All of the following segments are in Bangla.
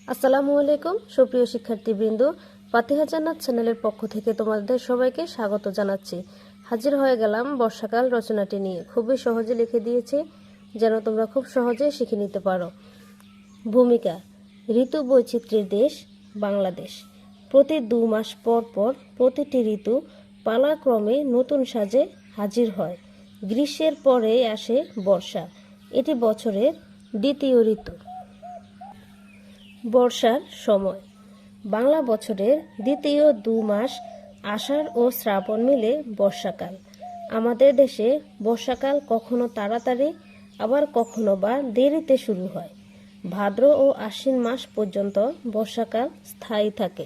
আসসালামু আলাইকুম সুপ্রিয় শিক্ষার্থীবৃন্দ, ফাতিহা জান্নাত চ্যানেলের পক্ষ থেকে তোমাদের সবাইকে স্বাগত জানাচ্ছি। হাজির হয়ে গেলাম বর্ষাকাল রচনাটি নিয়ে। খুবই সহজে লিখে দিয়েছি যেন তোমরা খুব সহজে শিখে নিতে পারো। ভূমিকা: ঋতু বৈচিত্র্যের দেশ বাংলাদেশ। প্রতি 2 মাস পর পর প্রতিটি ঋতু পালাক্রমে নতুন সাজে হাজির হয়। গ্রীষ্মের পরে আসে বর্ষা, এটি বছরের দ্বিতীয় ঋতু। বর্ষার সময়: বাংলা বছরের দ্বিতীয় 2 মাস আষাঢ় ও শ্রাবণ মিলে বর্ষাকাল। আমাদের দেশে বর্ষাকাল কখনো তাড়াতাড়ি আবার কখনো বা দেরিতে শুরু হয়। ভাদ্র ও আশ্বিন মাস পর্যন্ত বর্ষাকাল স্থায়ী থাকে।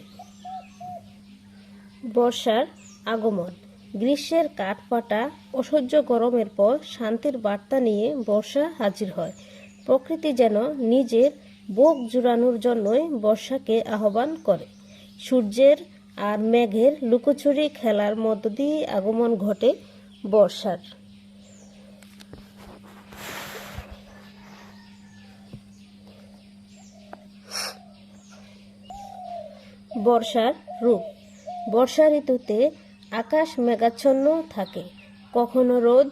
বর্ষার আগমন: গ্রীষ্মের কাঠফাটা অসহ্য গরমের পর শান্তির বার্তা নিয়ে বর্ষা হাজির হয়। প্রকৃতি যেন নিজের বুক জুড়ানোর জন্যই বর্ষাকে আহ্বান করে। সূর্যের আর মেঘের লুকোচুরি খেলার মধ্য দিয়ে আগমন ঘটে বর্ষার। বর্ষার রূপ: বর্ষা ঋতুতে আকাশ মেঘাচ্ছন্ন থাকে, কখনো রোদ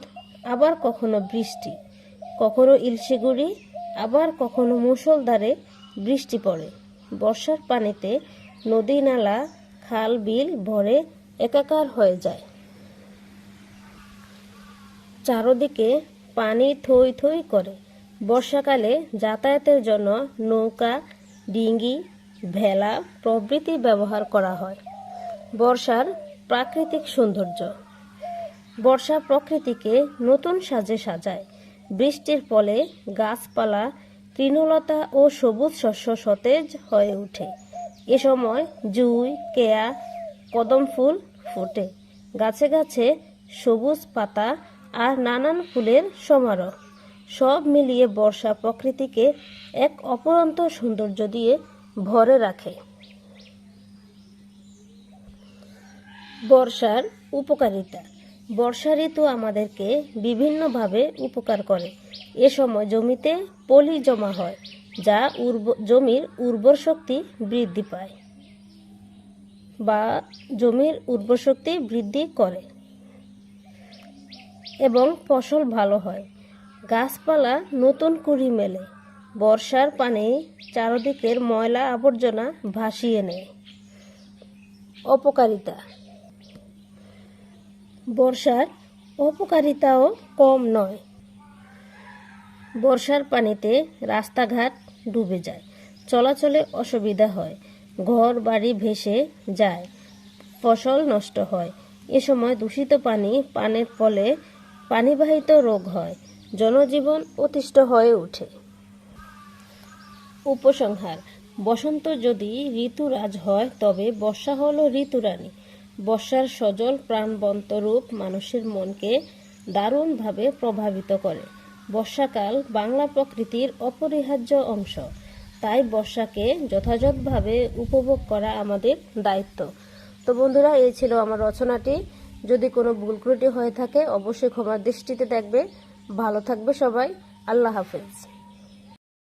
আবার কখনো বৃষ্টি, কখনো ইলশিগুড়ি আবার কখনো মুষলধারে বৃষ্টি পড়ে। বর্ষার পানিতে নদী নালা খাল বিল ভরে একাকার হয়ে যায়। চারদিকে পানি থই থই করে। বর্ষাকালে যাতায়াতের জন্য নৌকা, ডিঙ্গি, ভেলা প্রভৃতি ব্যবহার করা হয়। বর্ষার প্রাকৃতিক সৌন্দর্য: বর্ষা প্রকৃতিকে নতুন সাজে সাজায়। বৃষ্টির ফলে গাছপালা, তৃণলতা ও সবুজ শস্য সতেজ হয়ে ওঠে। এ সময় জুঁই, কেয়া, কদম ফুল ফোটে। গাছে গাছে সবুজ পাতা আর নানান ফুলের সমারোহ। সব মিলিয়ে বর্ষা প্রকৃতিকে এক অপরন্ত সৌন্দর্য দিয়ে ভরে রাখে। বর্ষার উপকারিতা: বর্ষা ঋতু আমাদেরকে বিভিন্নভাবে উপকার করে। এ সময় জমিতে পলি জমা হয়, যা জমির উর্বর শক্তি বৃদ্ধি পায় বা জমির উর্বর শক্তি বৃদ্ধি করে এবং ফসল ভালো হয়। গাছপালা নতুন কুঁড়ি মেলে। বর্ষার পানি চারদিকের ময়লা আবর্জনা ভাসিয়ে নেয়। অপকারিতা: বর্ষার অপকারিতাও কম নয়। বর্ষার পানিতে রাস্তাঘাট ডুবে যায়, চলাচলে অসুবিধা হয়, ঘর বাড়ি ভেসে যায়, ফসল নষ্ট হয়। এ সময় দূষিত পানি পানের ফলে পানিবাহিত রোগ হয়, জনজীবন অতিষ্ঠ হয়ে ওঠে। উপসংহার: বসন্ত যদি ঋতুরাজ হয় তবে বর্ষা হলো ঋতুরানী। বর্ষার সজল প্রাণবন্ত রূপ মানুষের মনকে দারুণভাবে প্রভাবিত করে। বর্ষাকাল বাংলা প্রকৃতির অপরিহার্য অংশ, তাই বর্ষাকে যথাযথভাবে উপভোগ করা আমাদের দায়িত্ব। তো বন্ধুরা, এই ছিল আমার রচনাটি। যদি কোনো ভুল ত্রুটি হয়ে থাকে অবশ্যই ক্ষমার দৃষ্টিতে দেখবে। ভালো থাকবে সবাই। আল্লাহ হাফেজ।